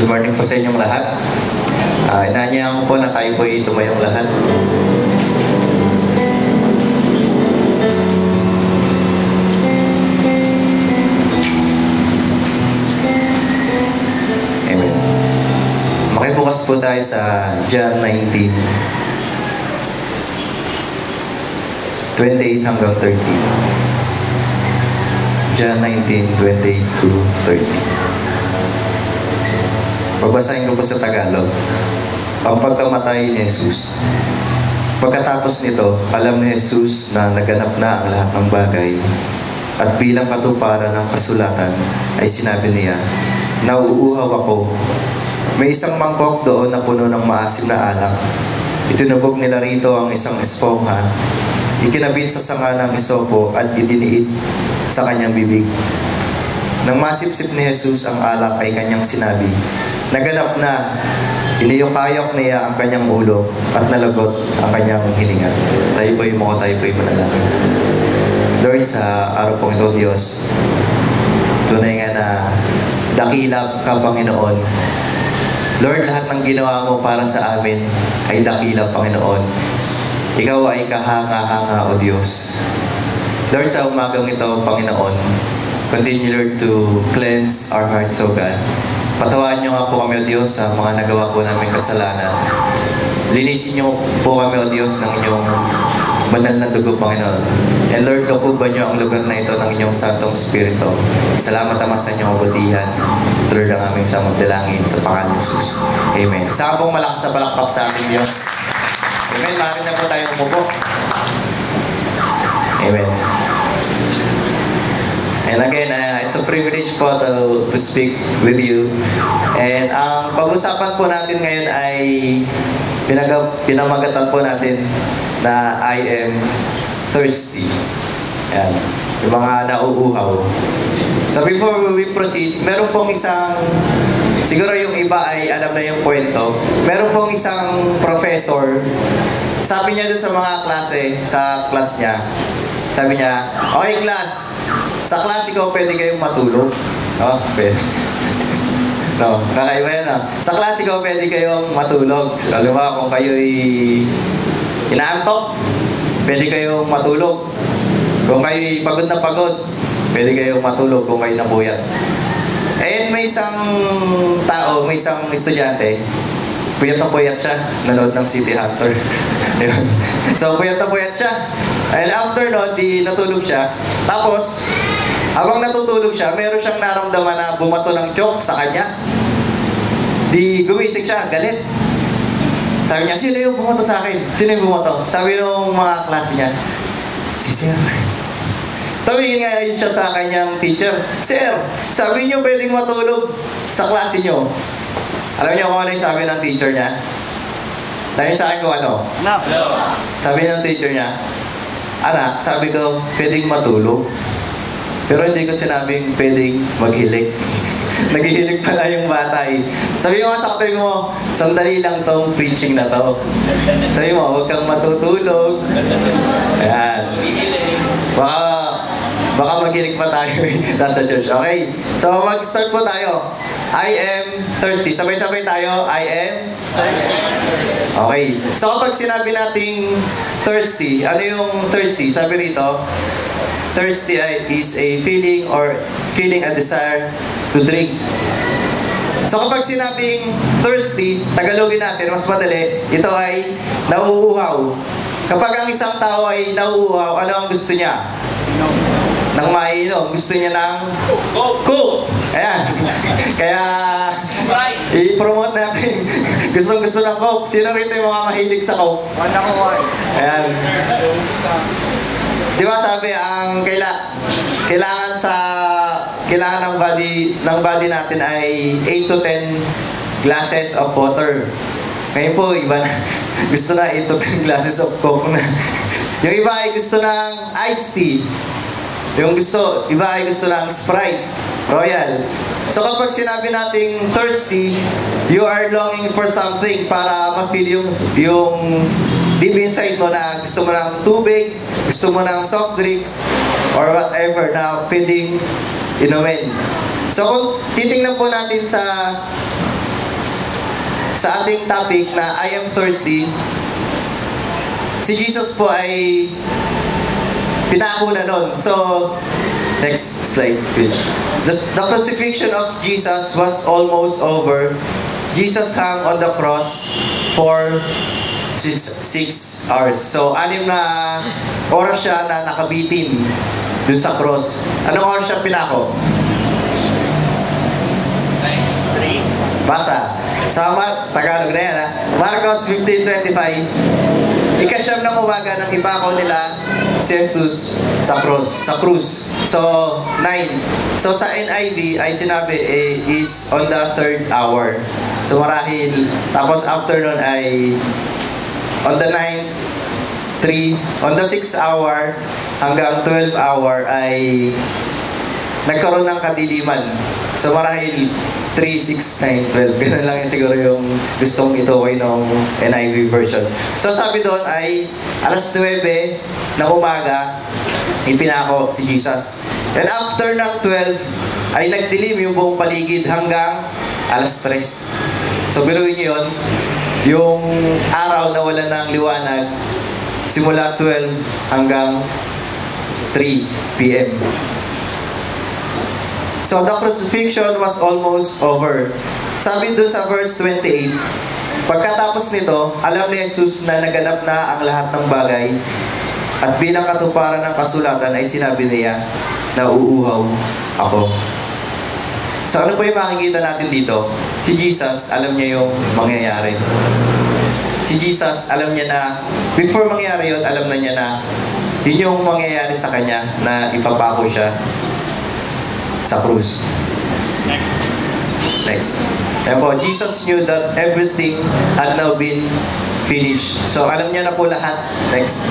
Good morning po sa inyong lahat. Inaanyahan ko po na tayo po tumayong lahat. Amen. Makibukas po tayo sa John 19, 28 hanggang 30. John 19, 28 to 30. Pagbasahin ko po sa Tagalog. Ang pagkamatay ni Jesus. Pagkatapos nito, alam ni Jesus na naganap na ang lahat ng bagay. At bilang katuparan ng kasulatan, ay sinabi niya, "Nauuhaw ako." May isang mangkok doon na puno ng maasim na alak. Itinubog nila rito ang isang espongha. Ikinabit sa sanga ng isopo at idiniit sa kanyang bibig. Nang masipsip ni Jesus ang alak ay kanyang sinabi, "Naganap na." Iniyukayok niya ang kanyang ulo at nalagot ang kanyang hininga. Tayo po'y manalangin. Lord, sa araw pong ito, Diyos, tunay nga na dakila ka, Panginoon. Lord, lahat ng ginawa mo para sa amin ay dakila, Panginoon. Ikaw ay kahanga-hanga, O Diyos. Lord, sa umagang ito, Panginoon, continue, Lord, to cleanse our hearts, O God. Patawaan niyo nga po kami, O Diyos, sa mga nagawa po namin kasalanan. Linisin niyo po kami, O Diyos, ng inyong banal na dugo, Panginoon. And Lord, lukuban niyo ang lugar na ito ng inyong Santong Espiritu. Salamat, Ama, sa inyong kabutihan. Lord, ang aming samang dalangin sa pangalan ni Jesus. Amen. Sa pong malakas na palakpak sa ating Diyos. Amen. Maaari na po tayo umupo. Amen. And again, it's a privilege po to speak with you. And ang pag-usapan po natin ngayon ay pinamagatan po natin na I am thirsty. Ayan. Yung mga nauuhaw. So before we proceed, meron pong isang, siguro yung iba ay alam na yung kwento, meron pong isang professor, sabi niya doon sa mga klase, sa class niya, sabi niya, "Okay class, sa klase ko pwede kayong matulog." Oh, pwede. No, kakaiba yan, ah. Sa klase ko pwede kayong matulog. Alam mo, kung kayo'y inaantok, pwede kayong matulog. Kung kayo'y pagod na pagod, pwede kayong matulog kung kayo napuyat. And may isang tao, may isang estudyante, puyat na puyat siya, nanood ng City Hunter. So, puyat na puyat siya. And after no, natulog siya. Tapos, habang natutulog siya, meron siyang naramdaman na bumato ng chok sa kanya. Di gumising siya, galit. Sabi niya, "Sino yung bumato sa akin? Sino yung bumato?" Sabi ng mga klase niya, "Si Sir." Tumingin nga siya sa kanyang teacher, "Sir, sabi niyo pwedeng matulog sa klase niyo." Alam niyo kung ano yung sabi ng teacher niya? Dahil sa akin kung ano? No. Sabi ng teacher niya, "Anak, sabi ko, pwedeng matulog. Pero hindi ko sinabing pwedeng maghilik." Naghihilig pala yung bata eh. Sabi mo nga sa katabi mo, "Sandali lang tong preaching na to." Sabi mo, "Huwag kang matutulog." Ayan. Baka maghilig pa tayo nasa church. Okay? So, mag-start po tayo. I am thirsty. Sabay-sabay tayo. I am thirsty. Okay. So, kapag sinabi nating thirsty, ano yung thirsty? Sabi rito, thirsty is a feeling or feeling a desire to drink. So, kapag sinabing thirsty, Tagalogin natin, mas madali, ito ay nauuhaw. Kapag ang isang tao ay nauuhaw, ano ang gusto niya? Nang maiinom. Gusto niya ng Coke. Ayan. Kaya i-promote natin. Gusto ng Coke. Sino rito yung mga mahilig sa Coke? Ayan. Di ba sabi, ang kailangan ng body natin ay 8 to 10 glasses of water. Ngayon po, iba na. Gusto na 8 to 10 glasses of Coke na. Yung iba ay gusto ng iced tea. Iba ay gusto ng Sprite, Royal. So kapag sinabi nating thirsty, you are longing for something para ma-feel yung deep inside mo na gusto mo ng tubig, gusto mo ng soft drinks, or whatever na pwedeng inumin. So kung titingnan po natin sa sa ating topic na I am thirsty, si Jesus po ay pinako na nun. So, next slide, please. The crucifixion of Jesus was almost over. Jesus hung on the cross for 6 hours. So, 6 na oras siya na nakabitin dun sa cross. Anong oras siya pinako? 3. Basa. Sama, Tagalog na yan, ha? Marcos 15:25. Ika-siyam ng umaga nang ipako nila si Jesus sa krus. So, 9. So, sa NIV ay sinabi is on the 3rd hour. So, marahil, tapos after nun ay on the 9th, 3, on the 6th hour hanggang 12th hour ay nagkaroon ng kadiliman. So marahil 3, 6, 9, 12. Ganun lang yung siguro yung gustong itukoy ng NIV version. So sabi doon ay alas 9 ng umaga ipinako si Jesus. And after ng 12 ay nagdilim yung buong paligid hanggang alas 3. So biruin nyo yun, yung araw na wala ng liwanag simula 12 hanggang 3 p.m. So the crucifixion was almost over. Sabi doon sa verse 28, pagkatapos nito, alam ni Jesus na naganap na ang lahat ng bagay at bilang katuparan ng kasulatan ay sinabi niya na uuhaw ako. So ano po yung makikita natin dito? Si Jesus, alam niya yung mangyayari. Si Jesus, alam niya na, before mangyari yun, alam na niya na yun yung mangyayari sa kanya na ipapako siya sa krus. Next. Ayan po, Jesus knew that everything had now been finished. So, alam niya na po lahat. Next.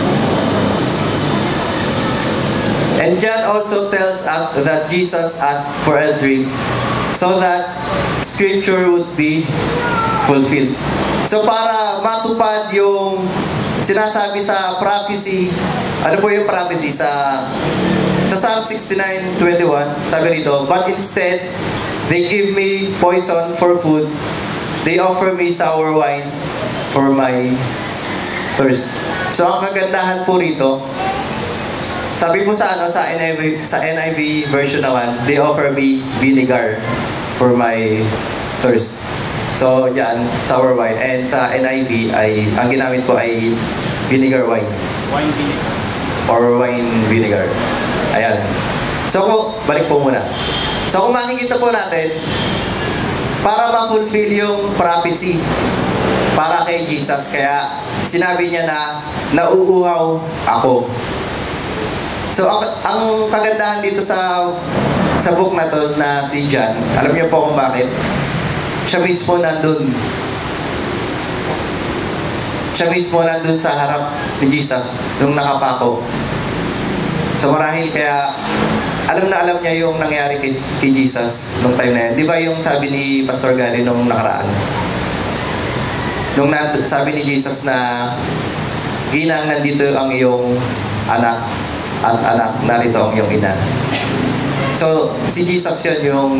And John also tells us that Jesus asked for a drink so that Scripture would be fulfilled. So, para matupad yung sinasabi sa prophecy, ano po yung prophecy sa Psalm 69:21, sabi rito, but instead, they give me poison for food, they offer me sour wine for my thirst. So, ang kagandahan po rito, sabi po sa NIV version naman, they offer me vinegar for my thirst. So, yan, sour wine. And sa NIV, ay, ang ginamit po ay vinegar wine. Wine vinegar. Or wine vinegar. Ayan. So, balik po muna. So, kung makikita po natin, para ma-fulfill yung prophecy para kay Jesus, kaya sinabi niya na nauuhaw ako. So, ang kagandahan dito sa book na to na si John, alam niyo po kung bakit? Siya mismo nandun. Siya mismo nandun sa harap ni Jesus nung nakapako. So marahil kaya alam niya yung nangyari kay Jesus nung time na yan. Di ba yung sabi ni Pastor Gali nung nakaraan? Nung sabi ni Jesus na ginang, nandito ang iyong anak at anak, narito ang iyong ina. So si Jesus yun, yung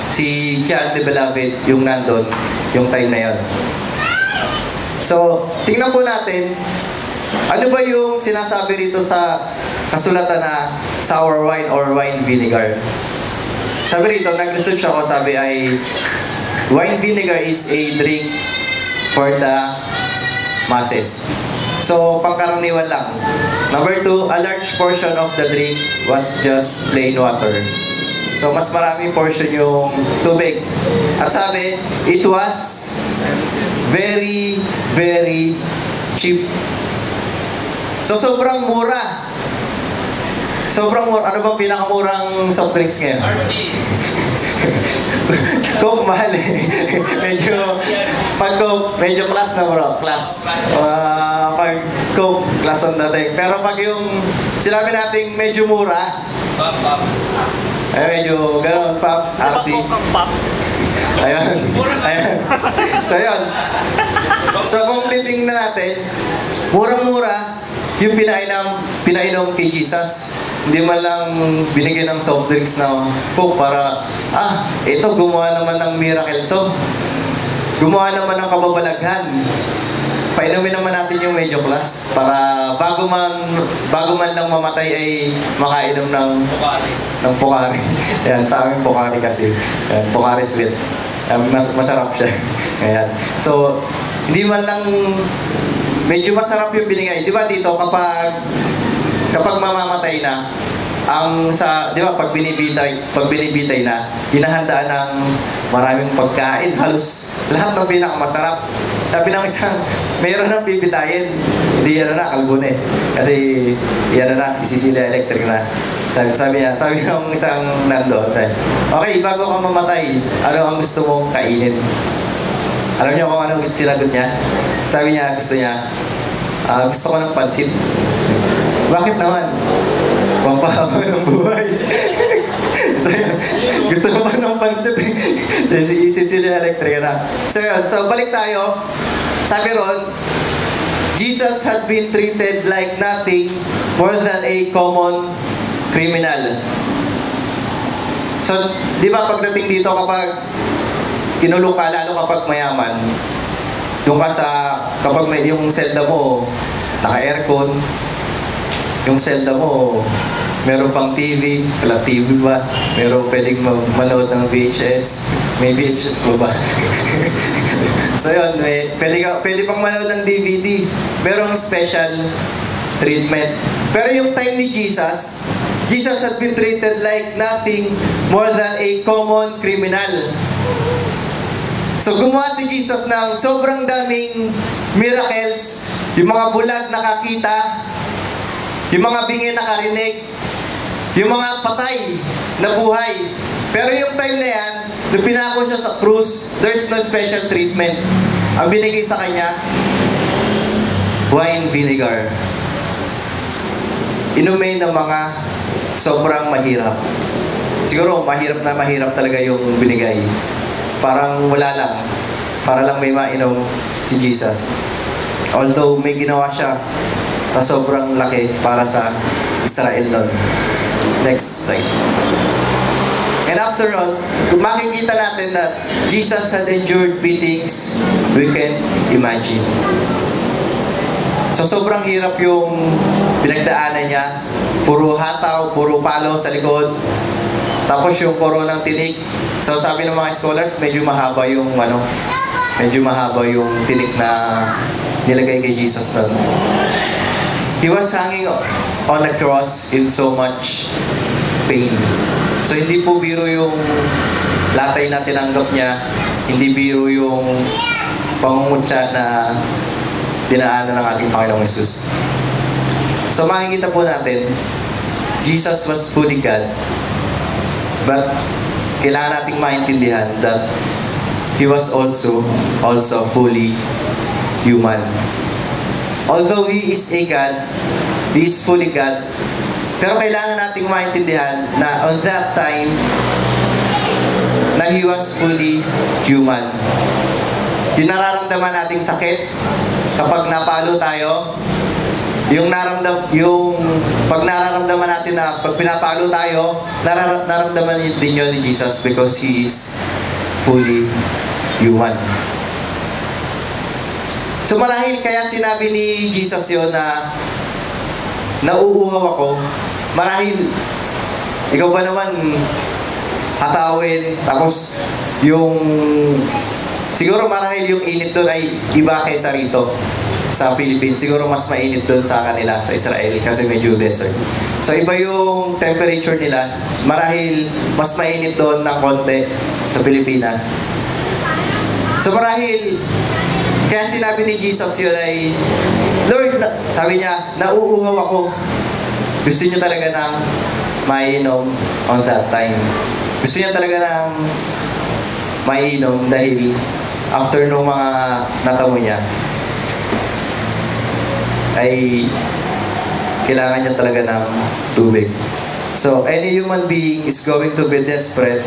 si John the Beloved, yung nandun, yung time na yun. So, tingnan po natin, ano ba yung sinasabi rito sa kasulatan na sour wine or wine vinegar? Sabi rito, nag-research ako, sabi ay, wine vinegar is a drink for the masses. So, pangkaraniwan lang. Number 2, a large portion of the drink was just plain water. So, mas maraming portion yung tubig. At sabi, it was very, very cheap. So, sobrang mura. Sobrang mura. Ano bang pinakamurang soft drinks ngayon? RC. Coke, mahal eh. Pag Coke, medyo class na bro. Class. Pag Coke, class on dating. Pero pag yung sinabi nating medyo mura, Pop. ay medyo gano'n, pop, RC. Ayun. So, yun. So, kung titingnan natin, murang-mura yung pinainom kay Jesus. Hindi man lang binigyan ng soft drinks na Coke para, ito, gumawa naman ng miracle to. gumawa naman ng kababalaghan. Painumin naman natin yung medyo class para bago man lang mamatay ay makainom ng Pocari. Ayan, sa amin Pocari kasi. Ayan, Pocari sweet. Masarap siya. Ayan. So, hindi man lang medyo masarap yung binigay. Di ba dito kapag mamamatay na, di ba pag binibitay na, hinahandaan ng maraming pagkain, halos lahat ng pinakamasarap. Sabi ng isang, mayroon nang bibitayin, hindi kalbo na eh. Kasi isisila electric na. Sabi ng isang nandoon, okay, bago ka mamatay, ano ang gusto mong kainin? Alam niyo kung anong sinagot niya? Sabi niya, gusto ko ng pansit. Bakit naman? Pampahaba ng buhay. Gusto naman ng pansit. Isisili electric na. So balik tayo. Sabi ron, Jesus had been treated like nothing more than a common criminal. So, di ba pagdating dito kapag kinulong ka, lalo kapag mayaman, doon ka kapag yung selda mo naka-aircon, yung selda mo meron pang TV, walang TV ba? Meron pwedeng manood ng VHS. May VHS pa ba? So yun, pwede pang manood ng DVD. Merong special treatment. Pero yung time ni Jesus had been treated like nothing more than a common criminal. So gumawa si Jesus ng sobrang daming miracles, yung mga bulag nakakita, yung mga bingi nakarinig, yung mga patay na buhay. Pero yung time na yan, nung pinako siya sa krus, there's no special treatment. Ang binigay sa kanya, wine vinegar. Inumin ng mga sobrang mahirap. Siguro mahirap talaga yung binigay. Parang wala lang. Para lang may mainom si Jesus. Although may ginawa siya na sobrang laki para sa Israel nun. Next slide. And after all, kung makikita natin that Jesus had endured beatings we can imagine. So sobrang hirap yung pinagdaanan niya. Puro hataw, puro palo sa likod. Tapos yung koronang tinik. So sabi ng mga scholars, medyo mahaba yung tinik na nilagay kay Jesus nun. He was hanging on the cross in so much pain. So hindi po biro yung latay na tinanggap niya, hindi biro yung pangungutya na dinaanan ng ating Panginoong Jesus. So makikita po natin, Jesus was fully God, but kailangan nating maintindihan that He was also fully human. Although He is a God, He is fully God, pero kailangan nating maintindihan na on that time, na He was fully human. Yung nararamdaman nating sakit, kapag napalo tayo, pag nararamdaman natin na pag pinapalo tayo, nararamdaman din yun ni Jesus because He is fully human. So marahil kaya sinabi ni Jesus yun na nauuhaw ako, marahil ikaw ba naman hatawin, tapos siguro marahil yung init doon ay iba kaysa rito sa Philippines. Siguro mas mainit doon sa kanila, sa Israel, kasi medyo desert. So iba yung temperature nila, marahil mas mainit doon ng konti sa Pilipinas. So marahil kaya sinabi ni Jesus yun ay, Lord, sabi niya, nauuhaw ako. Gusto niyo talaga ng mainom on that time. Gusto niya talaga ng mainom dahil after nung mga natamo niya, ay kailangan niya talaga ng tubig. So, any human being is going to be desperate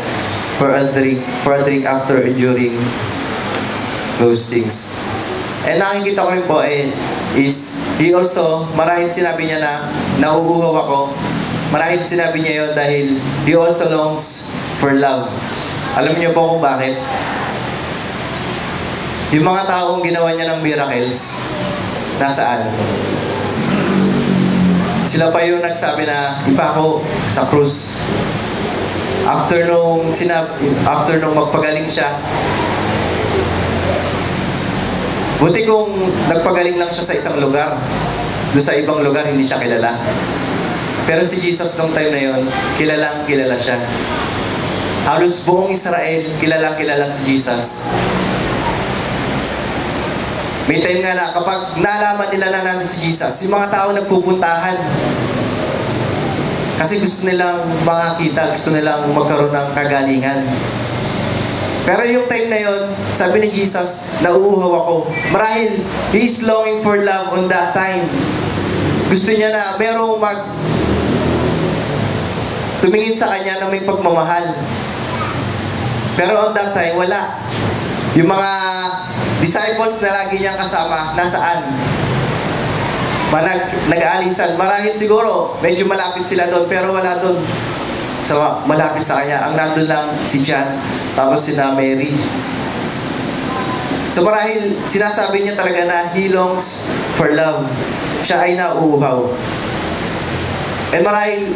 for a drink after enduring those things. And nakikita ko rin po is he also, marahil sinabi niya na nauuhaw ako, marahil sinabi niya yun dahil he also longs for love. Alam niyo po kung bakit? Yung mga taong ginawa niya ng miracles, nasaan? Sila pa yung nagsabi na ipako sa krus. After nung magpagaling siya, buti kung nagpagaling lang siya sa isang lugar. Doon sa ibang lugar, hindi siya kilala. Pero si Jesus nung time na yon, kilalang kilala siya. Halos buong Israel, kilalang kilala si Jesus. May time nga na kapag nalaman nila na nandun si Jesus, yung mga tao nagpupuntahan. Kasi gusto nilang makakita, gusto nilang magkaroon ng kagalingan. Pero yung time na yon, sabi ni Jesus, nauuhaw ako. Marahil, He is longing for love on that time. Gusto niya na merong tumingin sa kanya na may pagmamahal. Pero on that time, wala. Yung mga disciples na lagi niyang kasama, nasaan? Nag-aalisan. Marahil siguro, medyo malapit sila doon, pero wala doon. Malapit sa kanya. Ang nandun lang si John, tapos si Mary. So marahil, sinasabi niya talaga na He longs for love. Siya ay nauuhaw. And marahil,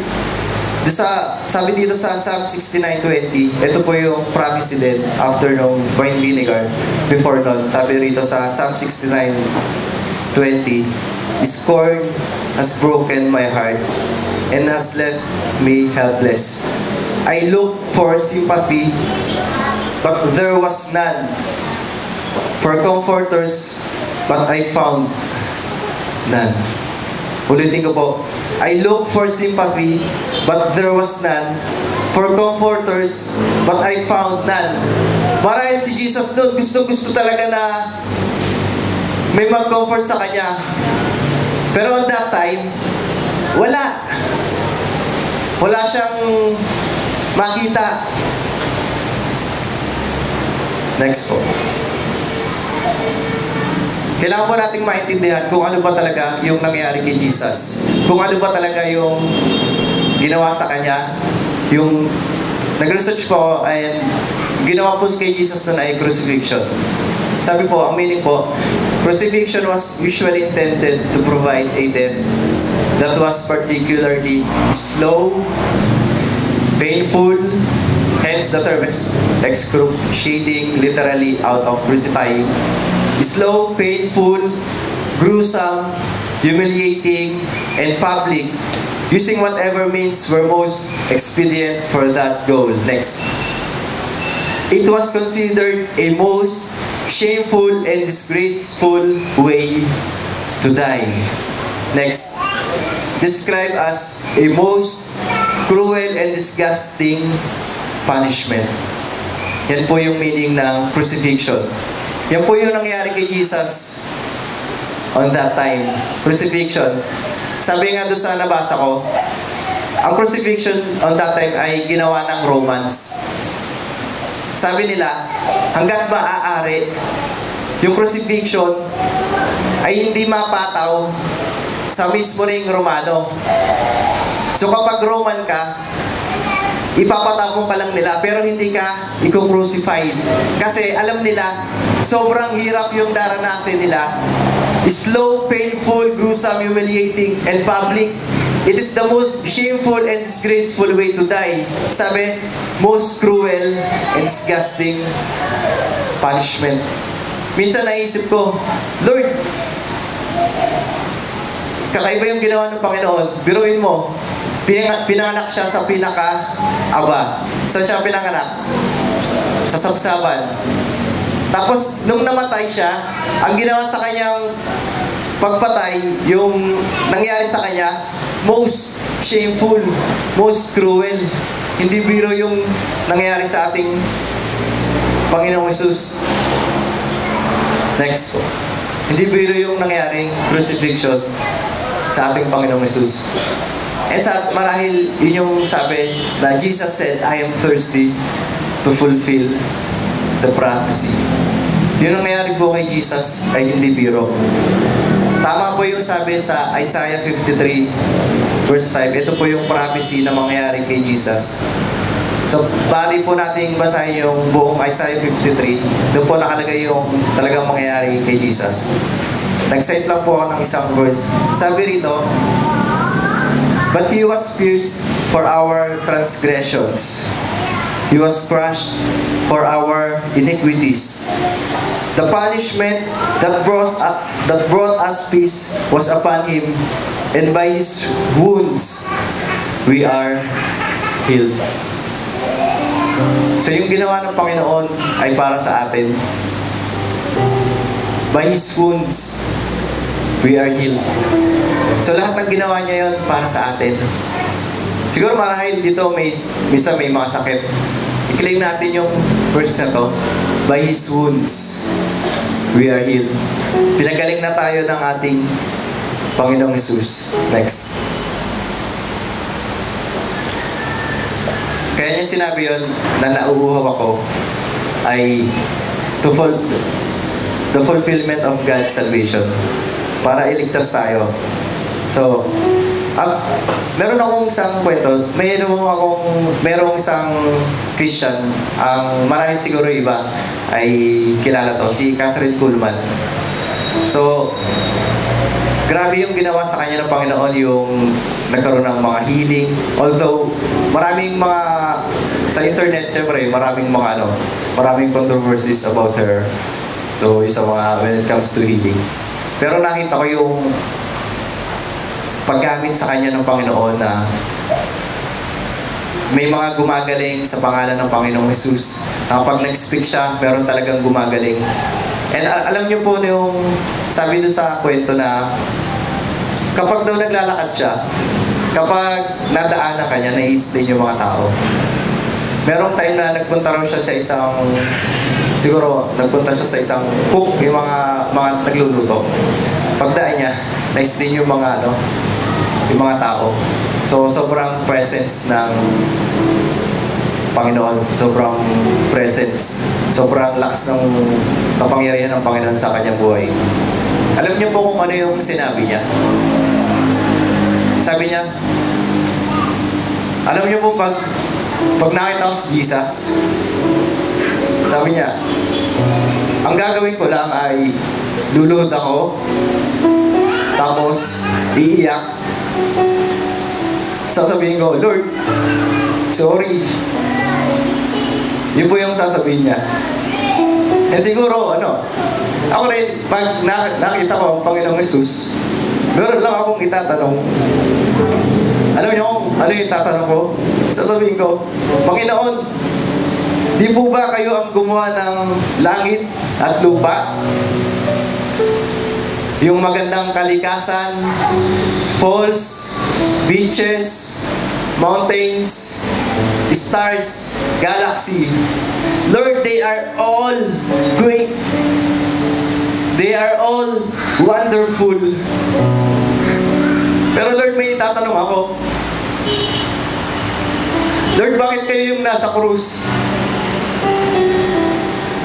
sabi dito sa Psalm 69:20, ito po yung prophecy din after nung wine vinegar. Before nun, sabi rito sa Psalm 69:20, scorn has broken my heart and has left me helpless. I looked for sympathy, but there was none. For comforters, but I found none. Ulitin ko po. I looked for sympathy, but there was none. For comforters, but I found none. Marahil si Jesus doon, gusto talaga na may mag-comfort sa kanya. Pero on that time, wala. Wala siyang makita. Next po. Kailangan po nating maintindihan kung ano ba talaga yung nangyari kay Jesus. Kung ano ba talaga yung ginawa sa kanya. Yung nag-research po and ginawa po kay Jesus noon ay crucifixion. Sabi po, ang meaning po, crucifixion was usually intended to provide a death that was particularly slow, painful, hence the term excruciating, literally out of crucifying. Slow, painful, gruesome, humiliating, and public, using whatever means were most expedient for that goal. Next. It was considered a most shameful and disgraceful way to die. Next. Described as a most cruel and disgusting punishment. Yan po yung meaning ng crucifixion. Yan po yung nangyari kay Jesus on that time. Crucifixion. Sabi nga doon sa nabasa ko, ang crucifixion on that time ay ginawa ng Romans. Sabi nila, hanggat maaari, yung crucifixion ay hindi mapataw sa mismo ring Romano. So kapag Roman ka, ipapatapon ka lang nila pero hindi ka i-crucified. Kasi alam nila, sobrang hirap yung daranasin nila. Slow, painful, gruesome, humiliating, and public. It is the most shameful and disgraceful way to die. Sabi, most cruel and disgusting punishment. Minsan naisip ko, Lord, kakaiba yung ginawa ng Panginoon. Biruin mo, pinanganak siya sa pinaka-aba. Saan siya pinanganak? Sa sabsaban. Tapos, nung namatay siya, ang ginawa sa kanyang pagpatay, yung nangyari sa kanya, most shameful, most cruel. Hindi biro yung nangyari sa ating Panginoong Jesus. Next po. Hindi biro yung nangyaring crucifixion sa ating Panginoong Jesus. And marahil yun yung sabi na Jesus said, I am thirsty to fulfill the prophecy. Yun ang nangyari po kay Jesus ay hindi biro. Tama po yung sabi sa Isaiah 53 verse 5. Ito po yung prophecy na mangyayari kay Jesus. So, bali po nating basahin yung buong Isaiah 53. Doon po nakalagay yung talagang mangyayari kay Jesus. Nag-cite lang po ako ng isang verse. Sabi rito, "But He was pierced for our transgressions. He was crushed for our iniquities. The punishment that brought us peace was upon Him, and by His wounds we are healed." So yung ginawa ng Panginoon ay para sa atin. By His wounds we are healed. So lahat ng ginawa niya yun para sa atin. Siguro marahil dito may mga sakit. I-claim natin yung verse na to. By His wounds we are healed. Pinagaling na tayo ng ating Panginoong Jesus. Next. Kaya niya sinabi yun na nauuhaw ako ay the fulfillment of God's salvation. Para iligtas tayo. So, meron akong isang kwento. Merong isang Christian, ang marahil siguro iba ay kilala to, si Kathryn Kuhlman. So, grabe yung ginawa sa kanya ng Panginoon, yung nagkaroon ng mga healing. Although, maraming mga, sa internet, syempre, maraming controversies about her. So, isa mga, when it comes to healing. Pero nakita ko yung paggamit sa kanya ng Panginoon na may mga gumagaling sa pangalan ng Panginoong Jesus. Pag nag-speak siya, meron talagang gumagaling. And alam niyo po yung sabi doon sa kwento na kapag daw naglalakad siya, kapag nadaanan kanya, nai-stay yung mga tao. Merong time na nagpunta raw siya sa isang, siguro nagpunta siya sa isang cook, yung mga nagluluto. Pagdaan niya, nai-stay yung mga tao. So sobrang presence ng Panginoon, sobrang presence, sobrang lakas ng kapangyarihan ng Panginoon sa kanyang buhay. Alam niyo po kung ano yung sinabi niya? Sabi niya, alam niyo po pag nakita ko si Jesus, sabi niya, ang gagawin ko lang ay luluhod ako, tapos iiyak. Sasabihin ko, Lord, sorry. Yun po yung sasabihin niya. And siguro, ako rin, pag nakita ko ang Panginoong Jesus, meron lang akong itatanong. Alam niyo kung ano yung tatanong ko? Sasabihin ko, Panginoon, di po ba kayo ang gumawa ng langit at lupa? Yung magandang kalikasan, falls, beaches, mountains, stars, galaxy. Lord, they are all great. They are all wonderful. Pero Lord, may tatanong ako. Lord, bakit kayo yung nasa krus?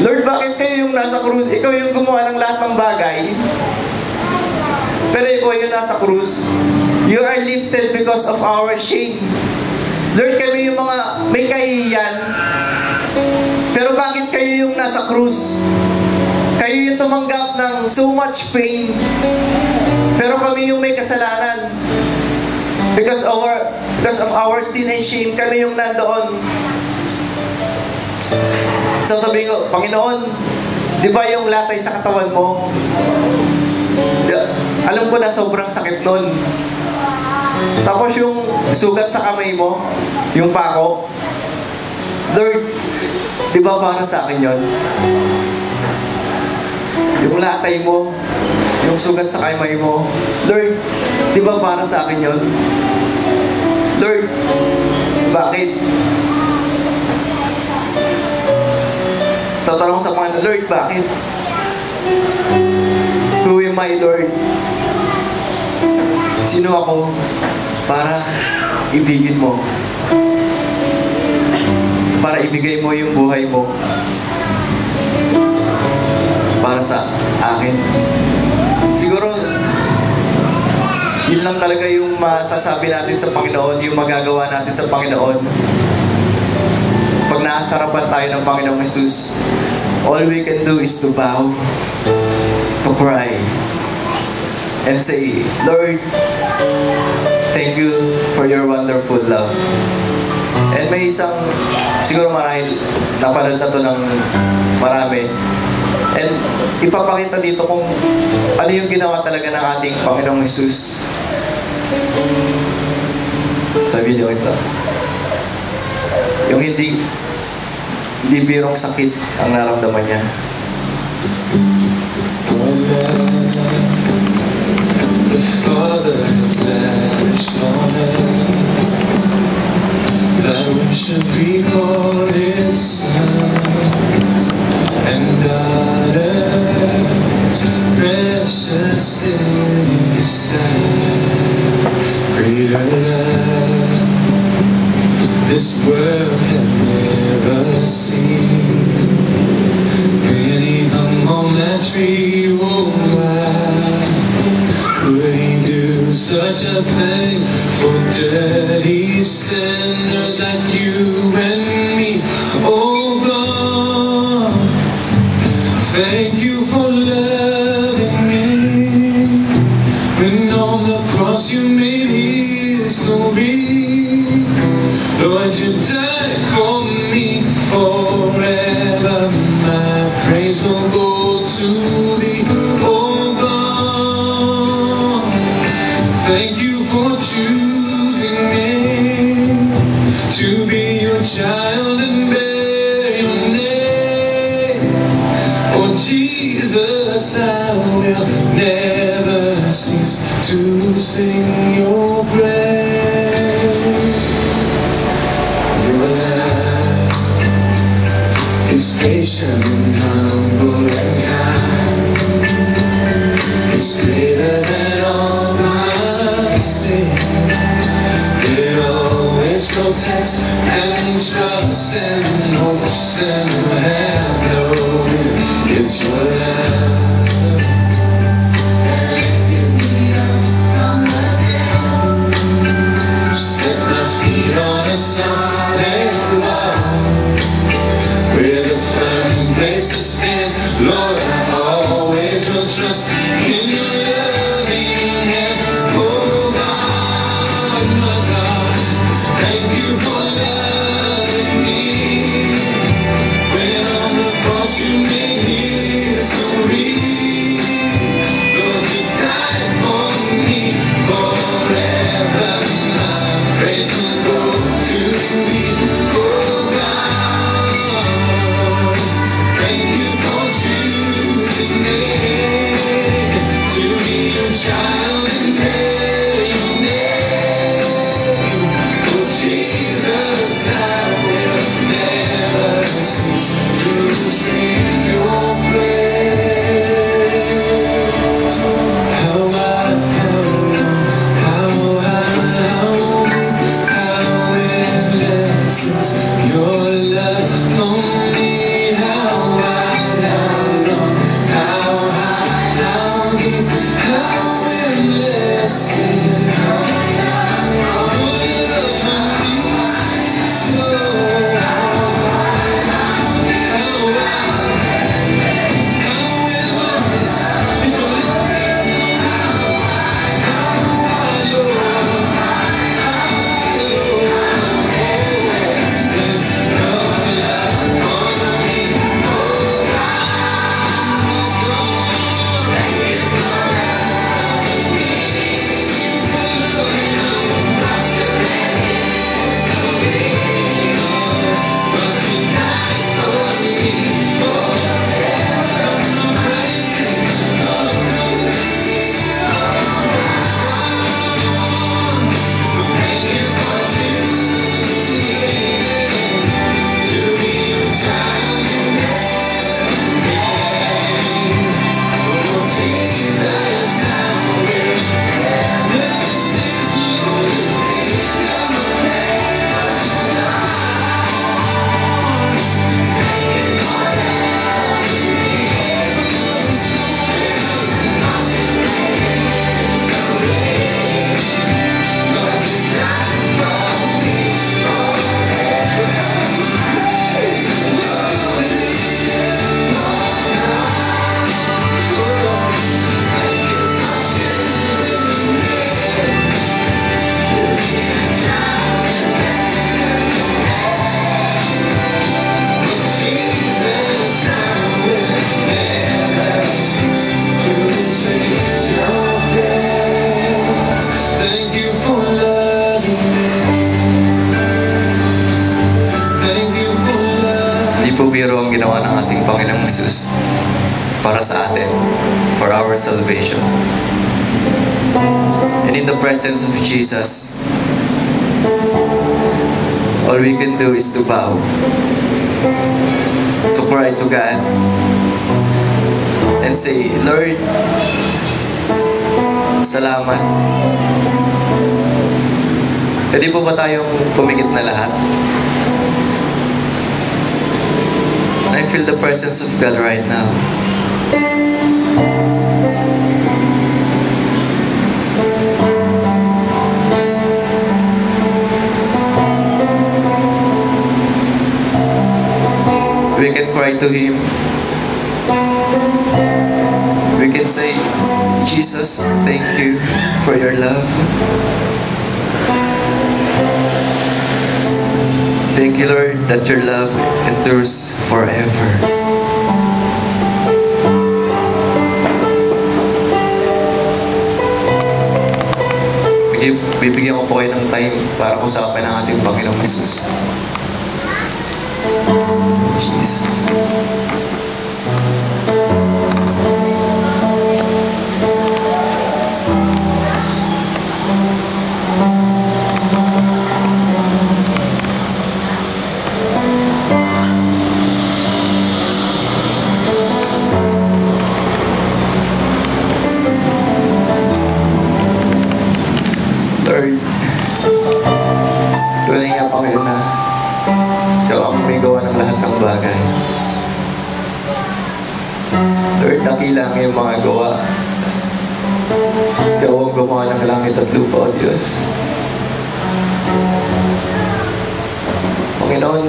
Lord, bakit kayo yung nasa krus? Ikaw yung gumawa ng lahat ng bagay. Pero ikaw yung nasa krus. You are lifted because of our shame. Lord, kami yung mga may kahihiyan. Pero bakit kayo yung nasa krus? Kayo yung tumanggap ng so much pain. Pero kami yung may kasalanan. Because of our sin and shame, kami yung nandoon. Sasabihin ko, Panginoon, di ba yung latay sa katawan mo? Alam ko na sobrang sakit nun. Tapos yung sugat sa kamay mo, yung pako, Lord, di ba para sa akin yun? Yung latay mo, yung sugat sa kamay mo, Lord, di ba para sa akin yun? Lord, bakit? Tatanong sa Panginoon, Lord, bakit? Who am I, Lord? Sino ako para ibigin mo? Para ibigay mo yung buhay mo para sa akin. Siguro, yun lang talaga yung masasabi natin sa Panginoon, yung magagawa natin sa Panginoon. pag nakasarapan tayo ng Panginoong Jesus, all we can do is to bow, to cry, and say, Lord, thank you for your wonderful love. And may isang, siguro marahil napanood na to ng marami. And ipapakita dito kung ano yung ginawa talaga ng ating Panginoong Jesus sa video ito. Yung hindi birong sakit ang naramdaman niya. The Father has lavished on us that we should be called His sons and daughters, precious in His sight. Greater love this world can never see. When He hung on that tree, oh why would He do such a thing for dirty sinners like you and me? Oh God, thank you for loving me. When on the cross you made history. Lord, you died for me forever. My praise will go to Thee, oh God. Thank you for choosing me to be your child and bear your name. Oh Jesus, I will never cease to sing your praise. It's patient and humble and kind. It's greater than all my sin. It always protects and trusts and hopes and have known it's your love. Set my feet on a solid ground with a firm place to stand. Lord, I always will trust in your loving hand. Oh God, my God, thank you for loving me. When on the cross you made history. Hindi po biro ang ginawa ng ating Panginoong Jesus para sa atin, for our salvation. And in the presence of Jesus, all we can do is to bow, to cry to God, and say, Lord, salamat. Pwede po ba tayong pumikit na lahat? And I feel the presence of God right now. We can cry to Him. We can say, Jesus, thank you for your love. Thank you, Lord, that your love endures forever. Bibigyan ko po kayo ng time para usapin ang ating Panginoong Jesus. Jesus. Lord, tunay nga Panginoon na Ikaw ang gumawa ng lahat ng bagay. Lord, dakila ang iyong mga gawa. Ikaw ang gumawa ng langit at lupa, O Diyos. Panginoon,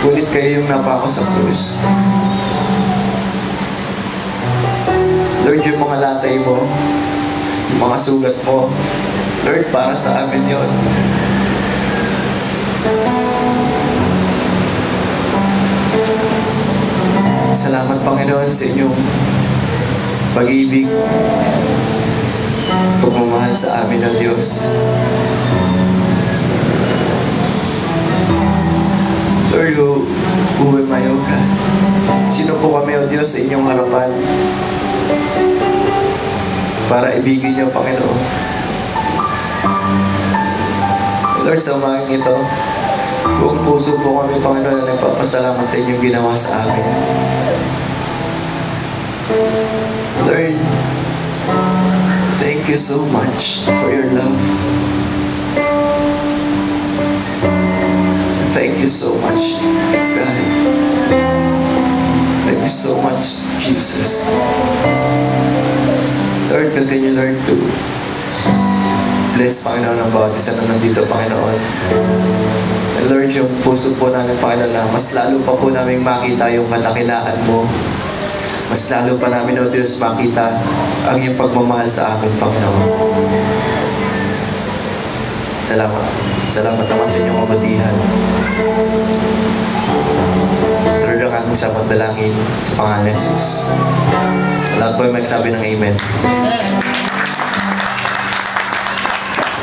kulit kayo yung napako sa krus. Lord, yung mga latay mo, yung mga sugat mo, Lord, para sa amin yun. Salamat, Panginoon, sa inyong pag-ibig, pagmamahal sa amin, O Diyos. Lord, who am I, O God? Sino po kami, O Diyos, sa inyong harapan para ibigin niyo, Panginoon? Lord, sa umagang ito, buong puso po kami, Panginoon, na nagpapasalamat sa inyong ginawa sa amin. Lord, thank you so much for your love. Thank you so much, God. Thank you so much, Jesus. Lord, continue, Lord, to bless, Panginoon, ang bawat isa na nandito, Panginoon. And Lord, yung puso po namin, Panginoon, na mas lalo pa po namin makita yung kadakilaan mo. Mas lalo pa namin, O Diyos, makita ang iyong pagmamahal sa amin, Panginoon. Salamat. Salamat naman sa inyong kabutihan. Lord, ang aming samang dalangin sa pangalan ni Jesus. Lahat po ay magsabi ng Amen.